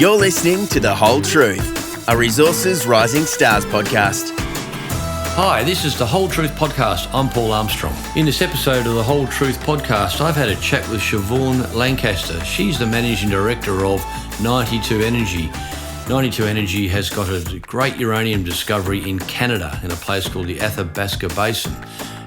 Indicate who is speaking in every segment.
Speaker 1: You're listening to The Whole Truth, a Resources Rising Stars podcast.
Speaker 2: Hi, this is The Whole Truth podcast. I'm Paul Armstrong. In this episode of The Whole Truth podcast, I've had a chat with Siobhan Lancaster. She's the Managing Director of 92 Energy. 92 Energy has got a great uranium discovery in Canada in a place called the Athabasca Basin,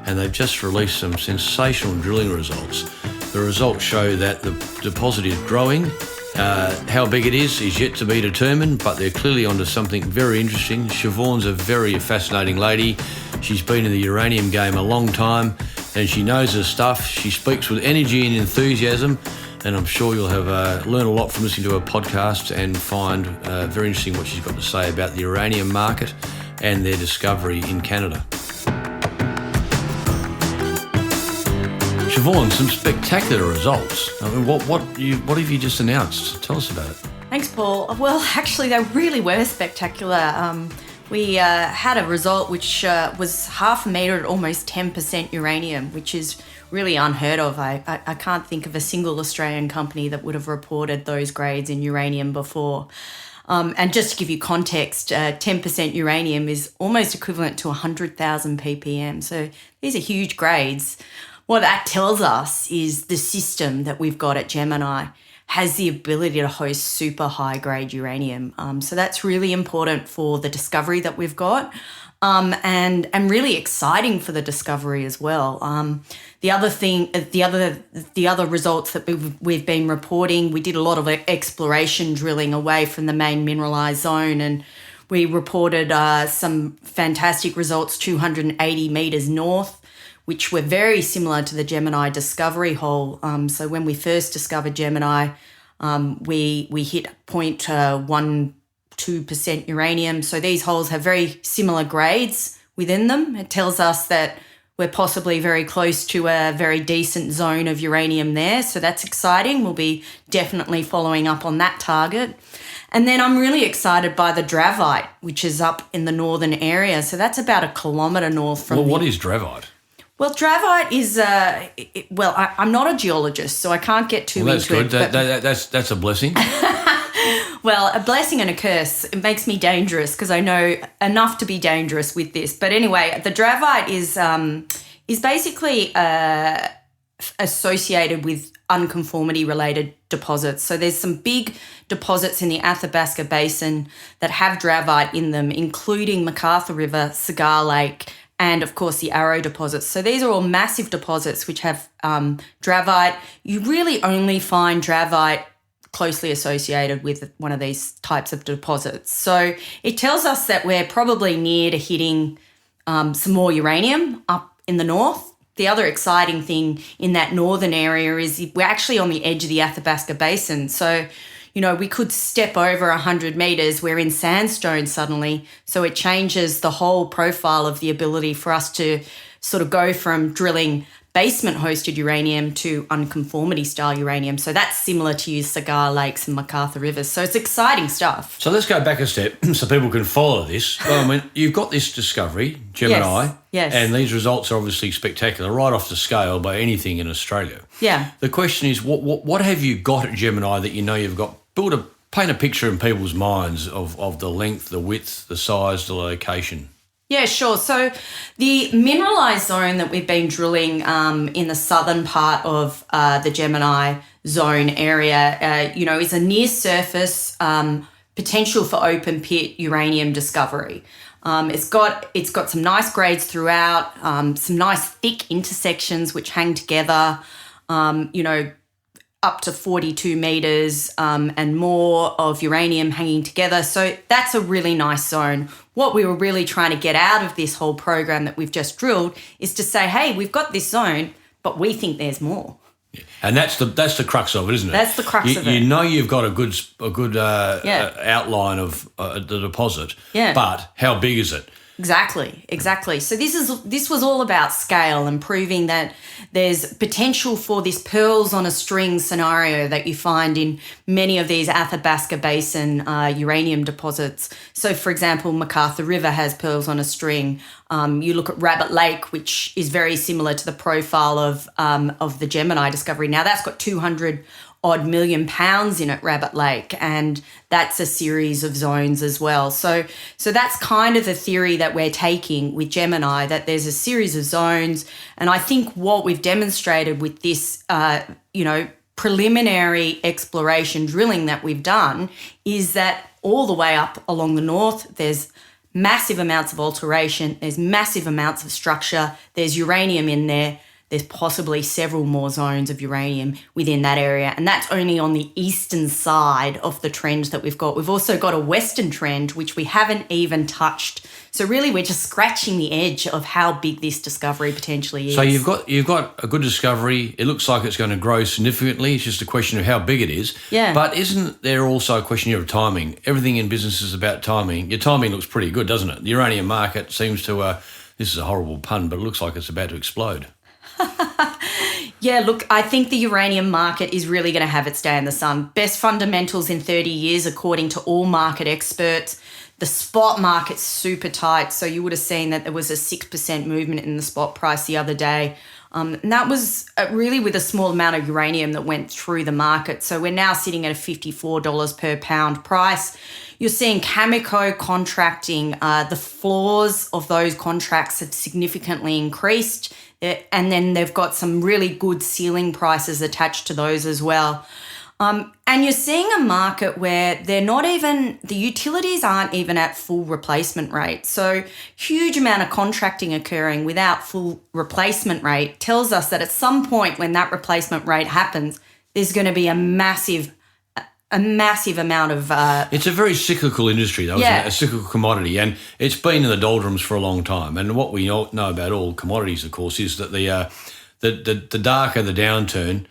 Speaker 2: and they've just released some sensational drilling results. The results show that the deposit is growing. How big it is yet to be determined, but they're clearly onto something very interesting. Siobhan's a very fascinating lady. She's been in the uranium game a long time and she knows her stuff. She speaks with energy and enthusiasm, and I'm sure you'll have learn a lot from listening to her podcast and find very interesting what she's got to say about the uranium market and their discovery in Canada. Siobhan, some spectacular results. I mean, what have you just announced? Tell us about it.
Speaker 3: Thanks, Paul. Well, actually, they really were spectacular. We had a result which was half a metre at almost 10% uranium, which is really unheard of. I can't think of a single Australian company that would have reported those grades in uranium before. And just to give you context, 10% uranium is almost equivalent to 100,000 ppm. So these are huge grades. What that tells us is the system that we've got at Gemini has the ability to host super high-grade uranium. So that's really important for the discovery that we've got, and really exciting for the discovery as well. The other results that we've been reporting, we did a lot of exploration drilling away from the main mineralised zone, and we reported some fantastic results 280 metres north, which were very similar to the Gemini discovery hole. So when we first discovered Gemini, we hit 0.12% uranium. So these holes have very similar grades within them. It tells us that we're possibly very close to a very decent zone of uranium there. So that's exciting. We'll be definitely following up on that target. And then I'm really excited by the dravite, which is up in the northern area. So that's about 1 kilometre north from
Speaker 2: what is dravite?
Speaker 3: Well, dravite is, I'm not a geologist, so I can't get too
Speaker 2: that's
Speaker 3: into
Speaker 2: good.
Speaker 3: it.
Speaker 2: That's a blessing.
Speaker 3: Well, a blessing and a curse. It makes me dangerous because I know enough to be dangerous with this. But anyway, the dravite is basically associated with unconformity-related deposits. So there's some big deposits in the Athabasca Basin that have dravite in them, including McArthur River, Cigar Lake, and, of course, the Arrow deposits. So these are all massive deposits which have dravite. You really only find dravite closely associated with one of these types of deposits. So it tells us that we're probably near to hitting some more uranium up in the north. The other exciting thing in that northern area is we're actually on the edge of the Athabasca Basin. So we could step over 100 metres. We're in sandstone suddenly. So it changes the whole profile of the ability for us to sort of go from drilling basement-hosted uranium to unconformity-style uranium. So that's similar to your Cigar Lakes and McArthur Rivers. So it's exciting stuff.
Speaker 2: So let's go back a step so people can follow this. I mean, you've got this discovery, Gemini,
Speaker 3: yes.
Speaker 2: And these results are obviously spectacular, right off the scale by anything in Australia.
Speaker 3: Yeah.
Speaker 2: The question is, what have you got at Gemini that you know you've got? Paint a picture in people's minds of the length, the width, the size, the location.
Speaker 3: Yeah, sure. So the mineralised zone that we've been drilling in the southern part of the Gemini zone area, is a near-surface potential for open pit uranium discovery. It's got some nice grades throughout, some nice thick intersections which hang together, up to 42 metres and more of uranium hanging together. So that's a really nice zone. What we were really trying to get out of this whole program that we've just drilled is to say, hey, we've got this zone, but we think there's more.
Speaker 2: Yeah. And that's the crux of it, isn't it?
Speaker 3: That's the crux of it.
Speaker 2: You know you've got a good outline of the deposit, but how big is it?
Speaker 3: Exactly. So this was all about scale and proving that there's potential for this pearls on a string scenario that you find in many of these Athabasca Basin uranium deposits. So, for example, McArthur River has pearls on a string. You look at Rabbit Lake, which is very similar to the profile of the Gemini discovery. Now, that's got 200 odd million pounds in at Rabbit Lake, and that's a series of zones as well. So that's kind of the theory that we're taking with Gemini, that there's a series of zones. And I think what we've demonstrated with this, preliminary exploration drilling that we've done is that all the way up along the north, there's massive amounts of alteration, there's massive amounts of structure, there's uranium in there. There's possibly several more zones of uranium within that area. And that's only on the eastern side of the trend that we've got. We've also got a western trend, which we haven't even touched. So really, we're just scratching the edge of how big this discovery potentially is.
Speaker 2: So you've got a good discovery. It looks like it's going to grow significantly. It's just a question of how big it is.
Speaker 3: Yeah.
Speaker 2: But isn't there also a question here of timing? Everything in business is about timing. Your timing looks pretty good, doesn't it? The uranium market seems to, this is a horrible pun, but it looks like it's about to explode.
Speaker 3: Yeah, look, I think the uranium market is really going to have its day in the sun. Best fundamentals in 30 years, according to all market experts. The spot market's super tight. So you would have seen that there was a 6% movement in the spot price the other day. And that was really with a small amount of uranium that went through the market. So we're now sitting at a $54 per pound price. You're seeing Cameco contracting. The floors of those contracts have significantly increased. And then they've got some really good ceiling prices attached to those as well. And you're seeing a market where the utilities aren't even at full replacement rate. So huge amount of contracting occurring without full replacement rate tells us that at some point when that replacement rate happens, there's going to be a massive amount of...
Speaker 2: It's a very cyclical industry, though, isn't it? A cyclical commodity, and it's been in the doldrums for a long time. And what we all know about all commodities, of course, is that the darker the downturn,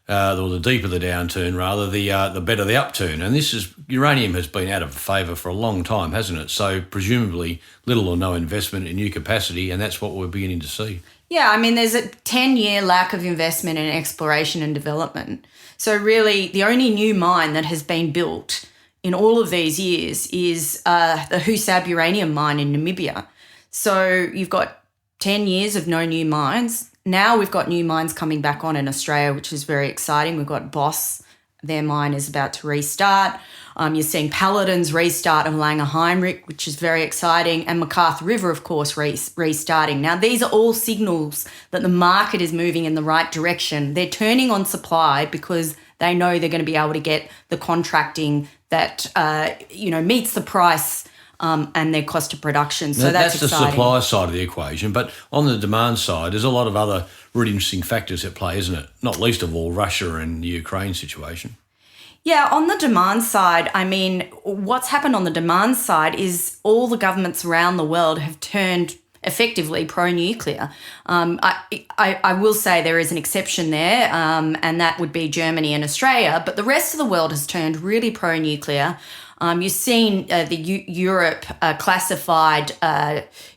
Speaker 2: or the deeper the downturn, rather, the better the upturn. And uranium has been out of favour for a long time, hasn't it? So presumably little or no investment in new capacity, and that's what we're beginning to see.
Speaker 3: Yeah, I mean, there's a 10-year lack of investment in exploration and development. So really, the only new mine that has been built in all of these years is the Husab uranium mine in Namibia. So you've got 10 years of no new mines. Now we've got new mines coming back on in Australia, which is very exciting. We've got Boss, their mine is about to restart. You're seeing Paladin's restart of Langer Heinrich, which is very exciting, and McArthur River, of course, restarting. Now, these are all signals that the market is moving in the right direction. They're turning on supply because they know they're going to be able to get the contracting that meets the price and their cost of production. So that's exciting.
Speaker 2: The supply side of the equation. But on the demand side, there's a lot of other really interesting factors at play, isn't it? Not least of all, Russia and the Ukraine situation.
Speaker 3: Yeah, on the demand side, I mean, what's happened on the demand side is all the governments around the world have turned effectively pro-nuclear. I will say there is an exception there, and that would be Germany and Australia, but the rest of the world has turned really pro-nuclear. You've seen Europe classified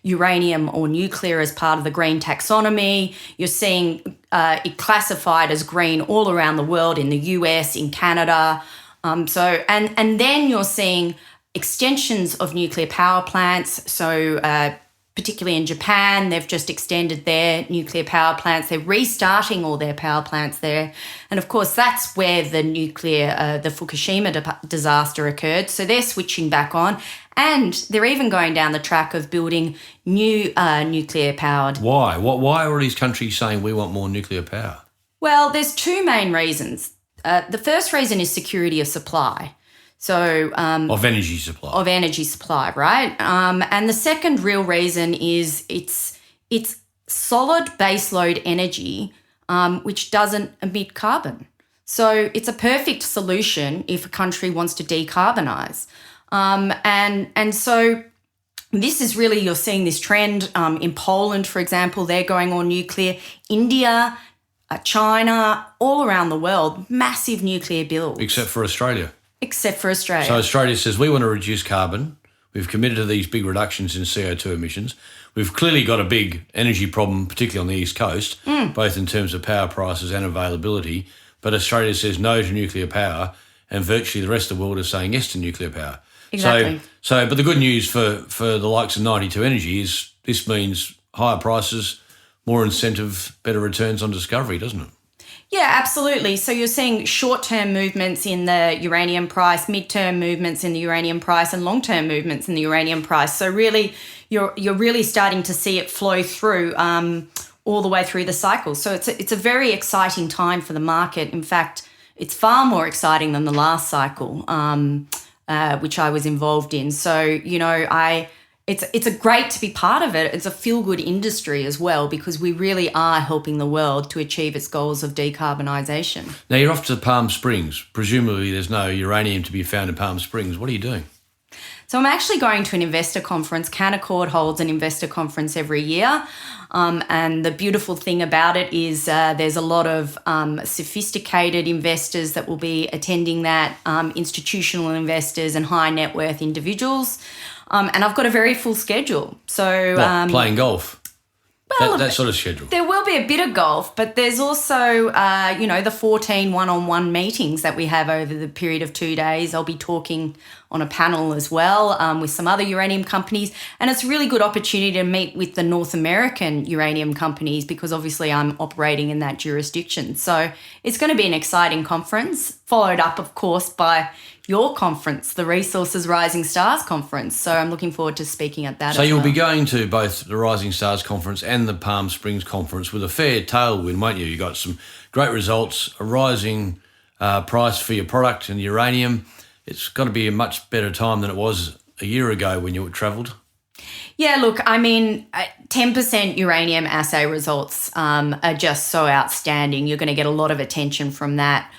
Speaker 3: uranium or nuclear as part of the green taxonomy. You're seeing it classified as green all around the world, in the US, in Canada. And then you're seeing extensions of nuclear power plants. So particularly in Japan, they've just extended their nuclear power plants. They're restarting all their power plants there. And of course, that's where the Fukushima disaster occurred. So they're switching back on. And they're even going down the track of building new nuclear powered.
Speaker 2: Why? Why are all these countries saying we want more nuclear power?
Speaker 3: Well, there's two main reasons. The first reason is security of supply. So
Speaker 2: of energy supply.
Speaker 3: Of energy supply, right? And the second real reason is it's solid baseload energy, which doesn't emit carbon. So it's a perfect solution if a country wants to decarbonise. And so this is really, you're seeing this trend in Poland, for example, they're going all nuclear. India, China, all around the world, massive nuclear builds.
Speaker 2: Except for Australia.
Speaker 3: Except for Australia.
Speaker 2: So Australia says we want to reduce carbon. We've committed to these big reductions in CO2 emissions. We've clearly got a big energy problem, particularly on the East Coast, both in terms of power prices and availability. But Australia says no to nuclear power, and virtually the rest of the world is saying yes to nuclear power.
Speaker 3: Exactly.
Speaker 2: But the good news for the likes of 92 Energy is this means higher prices, more incentive, better returns on discovery, doesn't it?
Speaker 3: Yeah, absolutely. So you're seeing short-term movements in the uranium price, mid-term movements in the uranium price, and long-term movements in the uranium price. So really, you're really starting to see it flow through all the way through the cycle. So it's a very exciting time for the market. In fact, it's far more exciting than the last cycle, which I was involved in. So it's a great to be part of it. It's a feel-good industry as well, because we really are helping the world to achieve its goals of decarbonisation.
Speaker 2: Now, you're off to Palm Springs. Presumably there's no uranium to be found in Palm Springs. What are you doing?
Speaker 3: So I'm actually going to an investor conference. Canaccord holds an investor conference every year. And the beautiful thing about it is there's a lot of sophisticated investors that will be attending that, institutional investors and high net worth individuals. And I've got a very full schedule. So
Speaker 2: playing golf?
Speaker 3: Well,
Speaker 2: that sort of schedule.
Speaker 3: There will be a bit of golf, but there's also, the 14 one-on-one meetings that we have over the period of 2 days. I'll be talking on a panel as well with some other uranium companies. And it's a really good opportunity to meet with the North American uranium companies, because obviously I'm operating in that jurisdiction. So it's going to be an exciting conference, followed up, of course, by your conference, the Resources Rising Stars Conference. So I'm looking forward to speaking at that as well.
Speaker 2: So you'll be going to both the Rising Stars Conference and the Palm Springs Conference with a fair tailwind, won't you? You got some great results, a rising price for your product and uranium. It's got to be a much better time than it was a year ago when you travelled.
Speaker 3: Yeah, look, 10% uranium assay results are just so outstanding. You're going to get a lot of attention from that.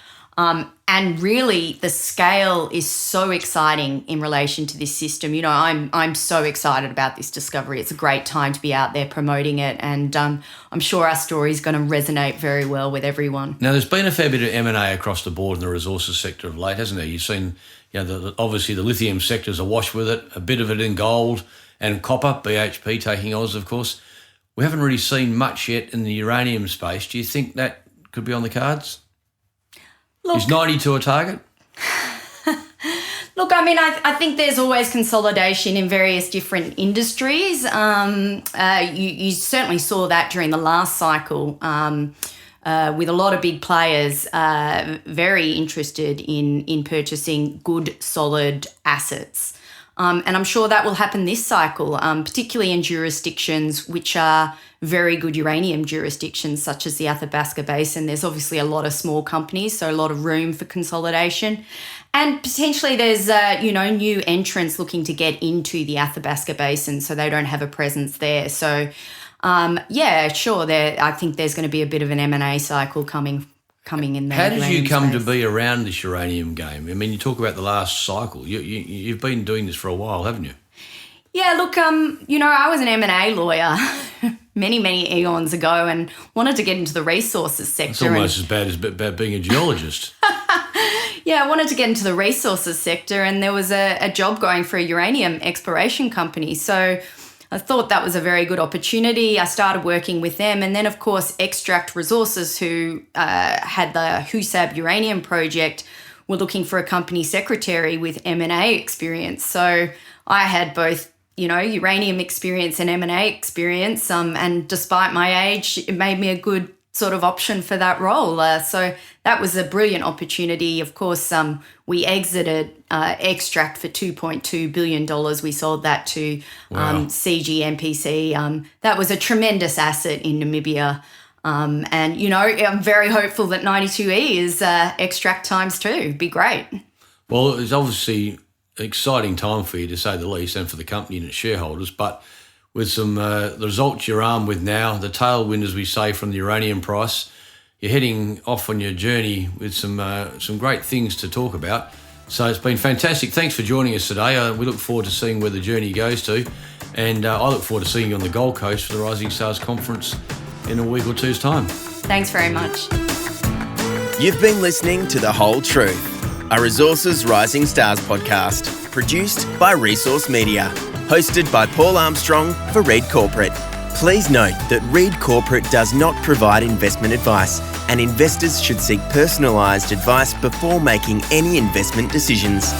Speaker 3: And really, the scale is so exciting in relation to this system. I'm so excited about this discovery. It's a great time to be out there promoting it, and I'm sure our story is going to resonate very well with everyone.
Speaker 2: Now, there's been a fair bit of M&A across the board in the resources sector of late, hasn't there? You've seen, obviously the lithium sector's awash with it, a bit of it in gold and copper, BHP taking Oz, of course. We haven't really seen much yet in the uranium space. Do you think that could be on the cards?
Speaker 3: Look,
Speaker 2: is 92 a target?
Speaker 3: Look, I think there's always consolidation in various different industries. You certainly saw that during the last cycle with a lot of big players very interested in purchasing good, solid assets. And I'm sure that will happen this cycle, particularly in jurisdictions which are very good uranium jurisdictions, such as the Athabasca Basin. There's obviously a lot of small companies, so a lot of room for consolidation. And potentially there's, new entrants looking to get into the Athabasca Basin, so they don't have a presence there. So, sure, I think there's going to be a bit of an M&A cycle coming in there.
Speaker 2: How did you come to be around this uranium game? I mean, you talk about the last cycle. You've been doing this for a while, haven't you?
Speaker 3: Yeah, look, I was an M&A lawyer many, many eons ago and wanted to get into the resources sector.
Speaker 2: It's almost as bad as being a geologist.
Speaker 3: Yeah, I wanted to get into the resources sector, and there was a job going for a uranium exploration company. So I thought that was a very good opportunity. I started working with them. And then, of course, Extract Resources, who had the Husab uranium project, were looking for a company secretary with M&A experience. So I had both, uranium experience and M&A experience. And despite my age, it made me a good sort of option for that role. So that was a brilliant opportunity. Of course, we exited Extract for $2.2 billion. We sold that to CG MPC. That was a tremendous asset in Namibia. And, I'm very hopeful that 92E is Extract times 2. It'd be great.
Speaker 2: Well, it's obviously an exciting time for you, to say the least, and for the company and its shareholders. But with some the results you're armed with now, the tailwind, as we say, from the uranium price, you're heading off on your journey with some great things to talk about. So it's been fantastic. Thanks for joining us today. We look forward to seeing where the journey goes to. And I look forward to seeing you on the Gold Coast for the Rising Stars Conference in a week or two's time.
Speaker 3: Thanks very much.
Speaker 1: You've been listening to The Whole Truth, a Resources Rising Stars podcast, produced by Resource Media, hosted by Paul Armstrong for Reed Corporate. Please note that Reed Corporate does not provide investment advice, and investors should seek personalised advice before making any investment decisions.